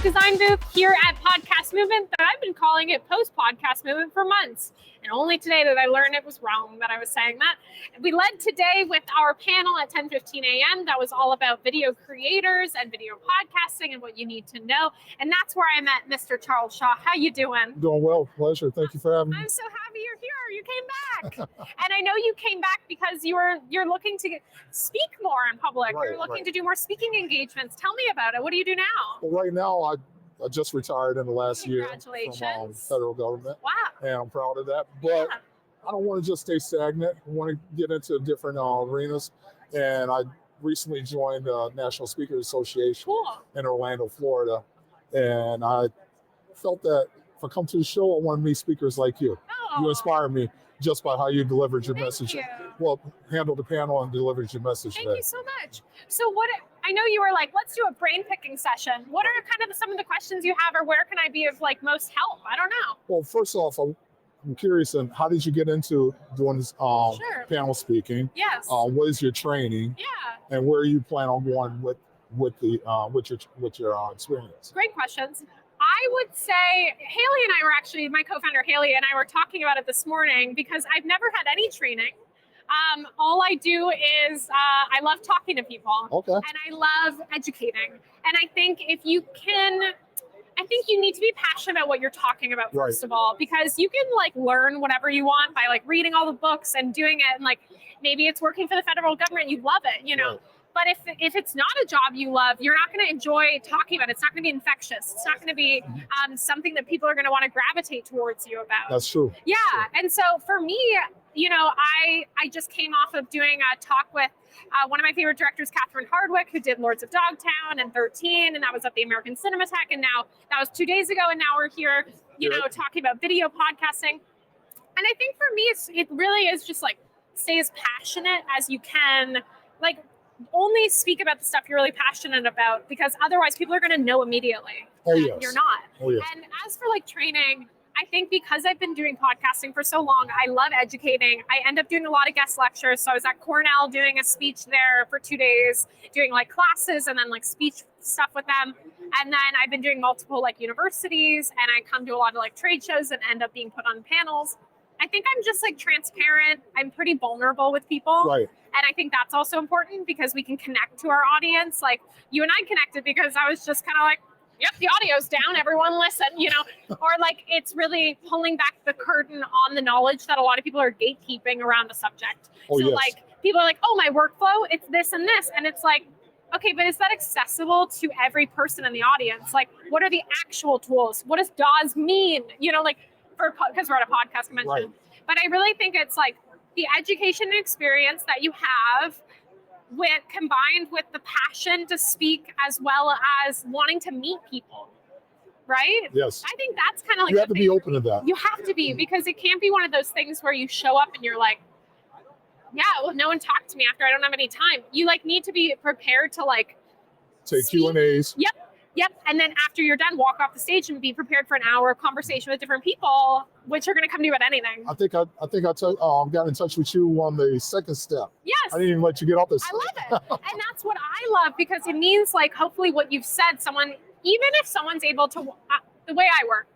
design booth here at Podcast Movement that I've been calling it post-podcast movement for months. And only today did I learn it was wrong that I was saying that. We led today with our panel at 10:15 a.m. that was all about video creators and video podcasting and what you need to know. And that's where I met Mr. Charles Shaw. How you doing? Doing well. Pleasure. Thank you for having me. I'm so happy you're here. You came back. And I know you came back because you're looking to speak more in public. You're looking to do more speaking engagements. Tell me about it. What do you do now? Well, right now, I just retired in the last year from federal government. Wow. And I'm proud of that. But I don't want to just stay stagnant. I want to get into different arenas. And I recently joined the National Speakers Association in Orlando, Florida. And I felt that if I come to the show, I want to meet speakers like you. Oh. You inspire me just by how you delivered your Thank message. you. Well, handled the panel and delivered your message. Thank you so much. So I know you were like, let's do a brain picking session. What are kind of some of the questions you have, or where can I be of like most help? I don't know. Well, first off, I'm curious on how did you get into doing this panel speaking? Yes. What is your training? Yeah. And where you plan on going with your experience? Great questions. I would say Haley and I were actually, my co-founder Haley and I were talking about it this morning because I've never had any training. All I do is I love talking to people. Okay. And I love educating. And I think I think you need to be passionate about what you're talking about, first of all, because you can like learn whatever you want by like reading all the books and doing it. And like, maybe it's working for the federal government. You love it, you know. Right. But if it's not a job you love, you're not going to enjoy talking about it. It's not going to be infectious. It's not going to be something that people are going to want to gravitate towards you about. That's true. Yeah. And so for me, you know, I just came off of doing a talk with one of my favorite directors, Catherine Hardwick, who did Lords of Dogtown and 13, and that was at the American Cinematheque. And now that was 2 days ago, and now we're here, you know, talking about video podcasting. And I think for me, it really is just like stay as passionate as you can. Like, only speak about the stuff you're really passionate about, because otherwise people are going to know immediately that you're not. Oh, yes. And as for like training, I think because I've been doing podcasting for so long, I love educating. I end up doing a lot of guest lectures. So I was at Cornell doing a speech there for 2 days, doing like classes and then like speech stuff with them. And then I've been doing multiple like universities, and I come to a lot of like trade shows and end up being put on panels. I think I'm just like transparent. I'm pretty vulnerable with people. Right. And I think that's also important because we can connect to our audience. Like you and I connected because I was just kind of like, yep, the audio's down, everyone listen, you know, or like it's really pulling back the curtain on the knowledge that a lot of people are gatekeeping around a subject. Like people are like, oh, my workflow, it's this and this. And it's like, okay, but is that accessible to every person in the audience? Like, what are the actual tools? What does DAWs mean? You know, like, because we're at a podcast convention. Right. But I really think it's like the education and experience that you have combined with the passion to speak, as well as wanting to meet people, right? Yes. I think that's kind of like you have to be open to that. You have to be, because it can't be one of those things where you show up and you're like, yeah, well, no one talked to me after, I don't have any time. You like need to be prepared to like take Q&As. Yep. And then after you're done, walk off the stage and be prepared for an hour of conversation with different people, which are going to come to you about anything. I think I got in touch with you on the second step. Yes. I didn't even let you get off this. I love it. And that's what I love, because it means like, hopefully what you've said, even if someone's able to, the way I work,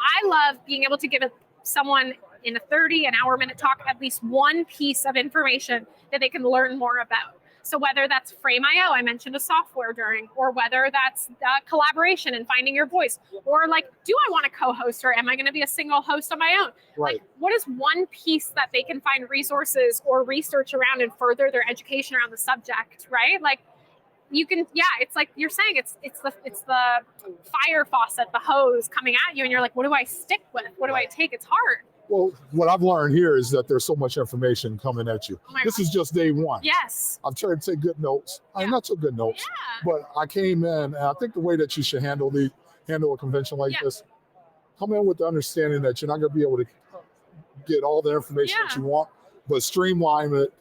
I love being able to give someone in a 30-minute talk, at least one piece of information that they can learn more about. So whether that's Frame.io, I mentioned a software during, or whether that's collaboration and finding your voice, or like, do I want to co-host, or am I going to be a single host on my own? Right. Like, what is one piece that they can find resources or research around and further their education around the subject, right? Like, you can, it's like you're saying, it's the fire faucet, the hose coming at you, and you're like, what do I stick with? What do I take? It's hard. Well, what I've learned here is that there's so much information coming at you. This is just day one. Yes. I've tried to take good notes. I mean, not so good notes, but I came in, and I think the way that you should handle a convention like this, come in with the understanding that you're not going to be able to get all the information that you want, but streamline it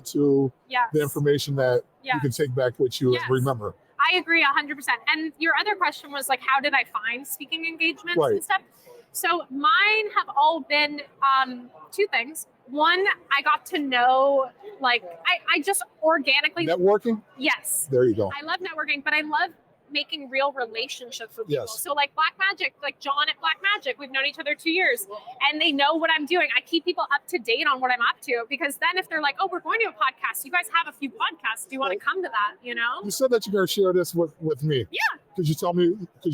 to the information that you can take back with you and remember. I agree 100%. And your other question was like, how did I find speaking engagements and stuff? So mine have all been two things. One, I got to know, like, I just organically... Networking? Yes. There you go. I love networking, but I love making real relationships with people. Yes. So like Black Magic, like John at Black Magic, we've known each other 2 years and they know what I'm doing. I keep people up to date on what I'm up to, because then if they're like, oh, we're going to a podcast, you guys have a few podcasts. Do you want to come to that? You know? You said that you're going to share this with me. Yeah. Could you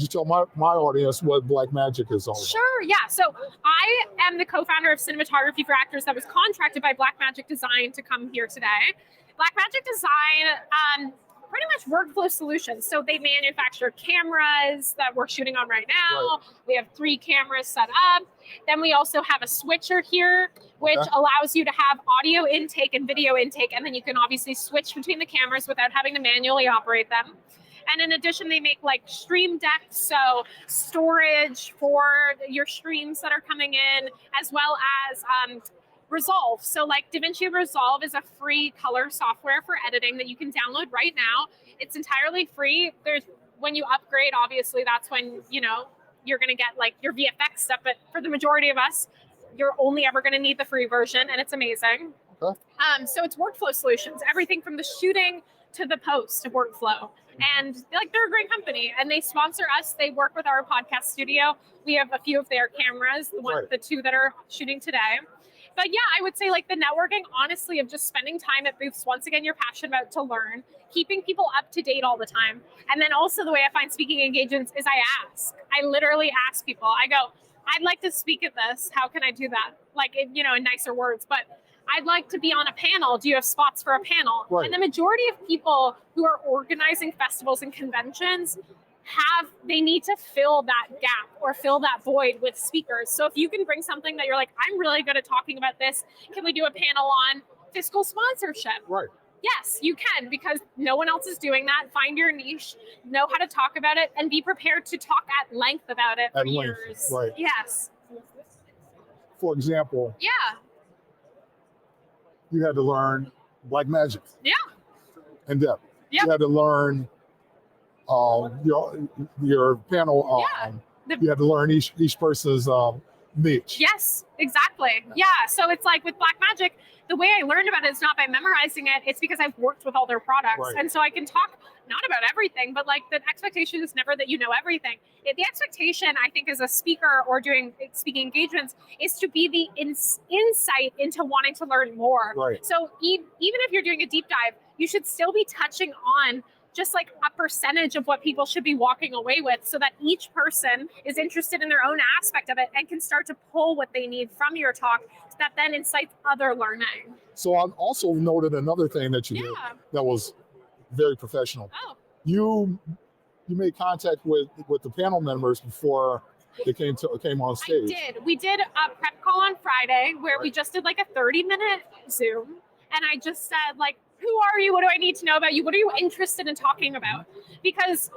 tell my audience what Black Magic is all about? Sure, yeah. So I am the co-founder of Cinematography for Actors that was contracted by Black Magic Design to come here today. Black Magic Design pretty much workflow solutions. So they manufacture cameras that we're shooting on right now. Right. We have 3 cameras set up. Then we also have a switcher here, which allows you to have audio intake and video intake. And then you can obviously switch between the cameras without having to manually operate them. And in addition, they make like stream decks, so storage for your streams that are coming in, as well as Resolve. So like DaVinci Resolve is a free color software for editing that you can download right now. It's entirely free. When you upgrade, obviously that's when, you know, you're going to get like your VFX stuff. But for the majority of us, you're only ever going to need the free version, and it's amazing. Okay. So it's workflow solutions, everything from the shooting to the post of workflow. And like, they're a great company and they sponsor us. They work with our podcast studio. We have a few of their cameras, the 2 that are shooting today. But yeah, I would say like the networking, honestly, of just spending time at booths, once again, you're passionate about to learn, keeping people up to date all the time. And then also the way I find speaking engagements is I literally ask people, I go, I'd like to speak at this. How can I do that? Like, in nicer words, but I'd like to be on a panel. Do you have spots for a panel? Right. And the majority of people who are organizing festivals and conventions they need to fill that gap or fill that void with speakers. So if you can bring something that you're like, I'm really good at talking about this, can we do a panel on fiscal sponsorship? Right. Yes, you can, because no one else is doing that. Find your niche, know how to talk about it, and be prepared to talk at length about it for years. Right. Yes. For example, yeah, you had to learn Black Magic. Yeah. In depth. Yep. You had to learn your panel. You had to learn each person's niche. Yes, exactly. Yeah. So it's like with Black Magic, the way I learned about it is not by memorizing it. It's because I've worked with all their products. Right. And so I can talk not about everything, but like the expectation is never that you know everything. The expectation, I think, as a speaker or doing speaking engagements is to be the insight into wanting to learn more. Right. So even if you're doing a deep dive, you should still be touching on just like a percentage of what people should be walking away with, so that each person is interested in their own aspect of it and can start to pull what they need from your talk that then incites other learning. So I also noted another thing that you did that was very professional. Oh. You made contact with the panel members before they came on stage. I did. We did a prep call on Friday where we just did like a 30-minute Zoom, and I just said like, who are you? What do I need to know about you? What are you interested in talking about? Because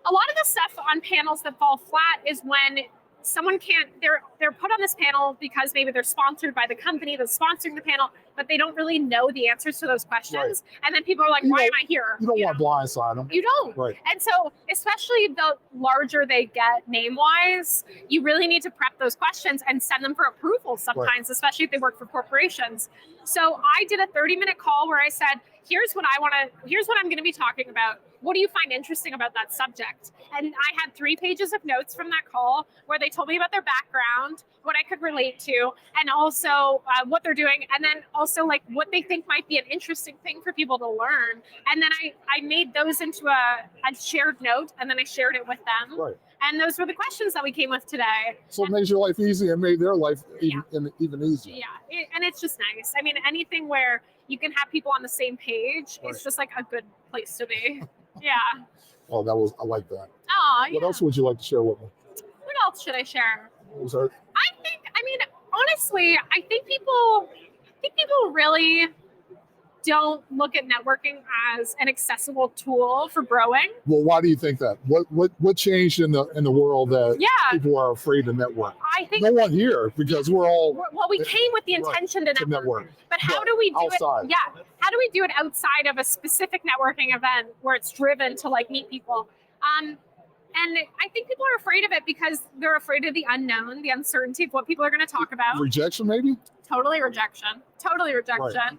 a lot of the stuff on panels that fall flat is when someone they're put on this panel because maybe they're sponsored by the company that's sponsoring the panel, but they don't really know the answers to those questions. Right. And then people are like, why am I here? You don't want to blindside them. You don't. Right. And so especially the larger they get name-wise, you really need to prep those questions and send them for approval sometimes, especially if they work for corporations. So I did a 30-minute call where I said, here's what I'm going to be talking about. What do you find interesting about that subject? And I had 3 pages of notes from that call where they told me about their background, what I could relate to, and also what they're doing, and then also like what they think might be an interesting thing for people to learn. And then I made those into a shared note, and then I shared it with them. Right. And those were the questions that we came with today. So it made your life easy and made their life even easier. Yeah, and it's just nice. I mean, anything where you can have people on the same page is just like a good place to be. Yeah. Oh, I like that. Oh, yeah. What else would you like to share with me? What else should I share? Sorry? Honestly, I think people really don't look at networking as an accessible tool for growing. Well, why do you think that? What changed in the world that people are afraid to network? I think no one here, because we're all. Well, we came with the intention to network. But how do we do outside? it? Yeah. How do we do it outside of a specific networking event where it's driven to like meet people? And I think people are afraid of it because they're afraid of the unknown, the uncertainty of what people are going to talk about. Rejection, maybe? Totally rejection. Right.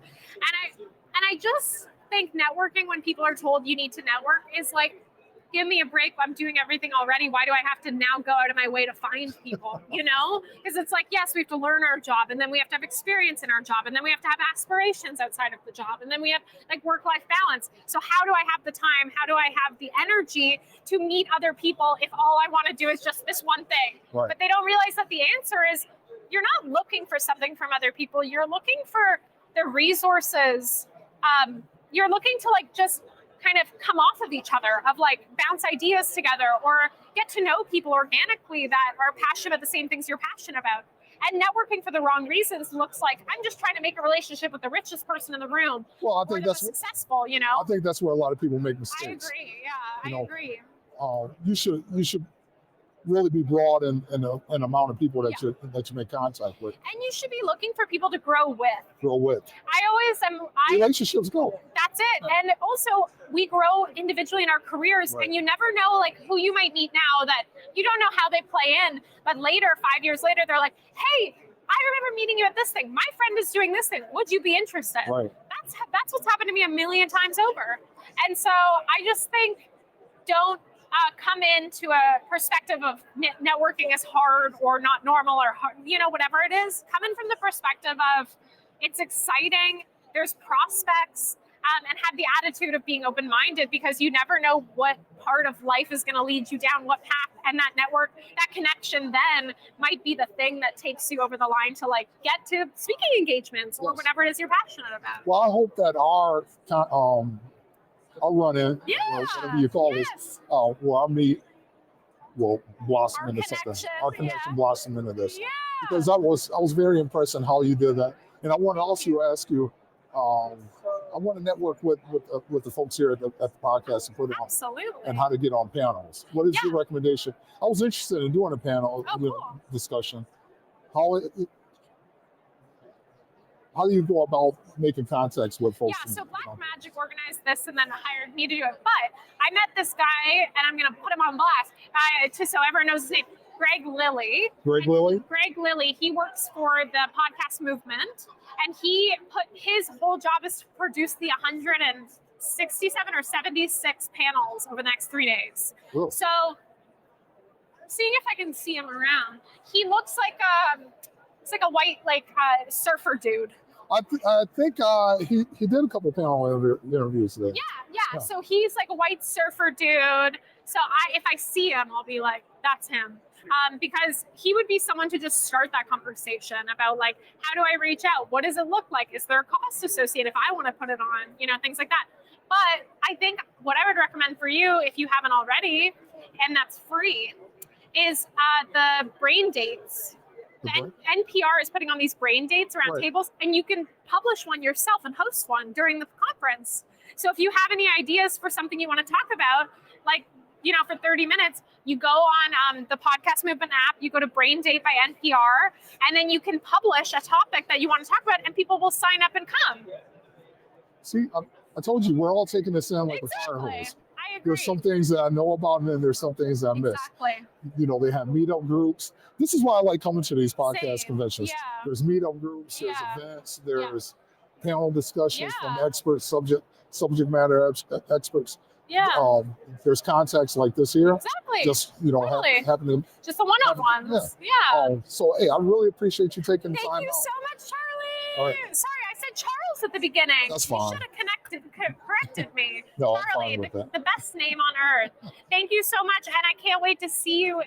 And I just think networking, when people are told you need to network, is like, give me a break. I'm doing everything already. Why do I have to now go out of my way to find people, you know? Because it's like, yes, we have to learn our job, and then we have to have experience in our job, and then we have to have aspirations outside of the job, and then we have like work-life balance. So how do I have the time? How do I have the energy to meet other people if all I want to do is just this one thing? Right. But they don't realize that the answer is you're not looking for something from other people. You're looking for the resources. You're looking to like just kind of come off of each other, of like bounce ideas together or get to know people organically that are passionate about the same things you're passionate about. And networking for the wrong reasons looks like I'm just trying to make a relationship with the richest person in the room. Well, I or think the that's most successful, you know. I think that's where a lot of people make I mistakes. agree. Yeah, I agree. You should really be broad in an amount of people that you make contact with. And you should be looking for people to grow with. I always am. Relationships go. That's it. And also, we grow individually in our careers, and you never know like who you might meet now that you don't know how they play in, but later, 5 years later, they're like, hey, I remember meeting you at this thing. My friend is doing this thing. Would you be interested? Right. That's what's happened to me a million times over. And so I just think don't come into a perspective of networking as hard or not normal or hard, you know, whatever it is. Come in from the perspective of it's exciting, there's prospects, and have the attitude of being open-minded, because you never know what part of life is going to lead you down what path, and that network, that connection then might be the thing that takes you over the line to like get to speaking engagements or whatever it is you're passionate about. Well, I hope that our run-in, whatever you call this, will blossom into something. Our connection blossom into this. Yeah. Because I was very impressed in how you did that. And I want to also ask you, I want to network with the folks here at the podcast and put it on, and how to get on panels. What is your recommendation? I was interested in doing a panel discussion. How do you go about making contacts with folks? Yeah, so Black Magic organized this and then hired me to do it. But I met this guy, and I'm going to put him on blast so everyone knows his name. Greg Lilly. Greg Lilly, he works for the podcast movement, and he put his whole job is to produce the 167 or 76 panels over the next 3 days. Cool. So, seeing if I can see him around, he looks like a white surfer dude. I think he did a couple panel interviews today. Yeah. So he's like a white surfer dude. So if I see him, I'll be like, that's him. Because he would be someone to just start that conversation about like, how do I reach out? What does it look like? Is there a cost associated if I want to put it on? You know, things like that. But I think what I would recommend for you, if you haven't already, and that's free, is the brain dates. NPR is putting on these brain dates around tables, and you can publish one yourself and host one during the conference. So if you have any ideas for something you want to talk about, like, you know, for 30 minutes, you go on the Podcast Movement app, you go to Brain Date by NPR, and then you can publish a topic that you want to talk about, and people will sign up and come. See, I told you, we're all taking this in like a fire hose. I agree. There's some things that I know about, and then there's some things that I miss. Exactly. You know, they have meetup groups. This is why I like coming to these podcast conventions. Yeah. There's meetup groups, there's events, there's panel discussions from experts, subject matter experts. Yeah. There's contacts like this here. Exactly. Just, you know, happening. Just the one-on-ones. Yeah. So, hey, I really appreciate you taking the time out. Thank you so much, Charlie. All right. Sorry, I said Charles at the beginning. That's fine. You should have corrected me. No, Charlie, I'm fine with that. The best name on earth. Thank you so much, and I can't wait to see you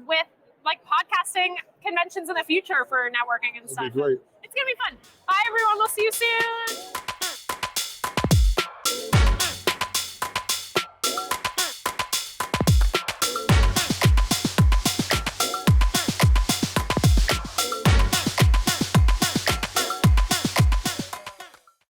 with like podcasting conventions in the future for networking and stuff. It'd be great. It's gonna be fun. Bye, everyone. We'll see you soon.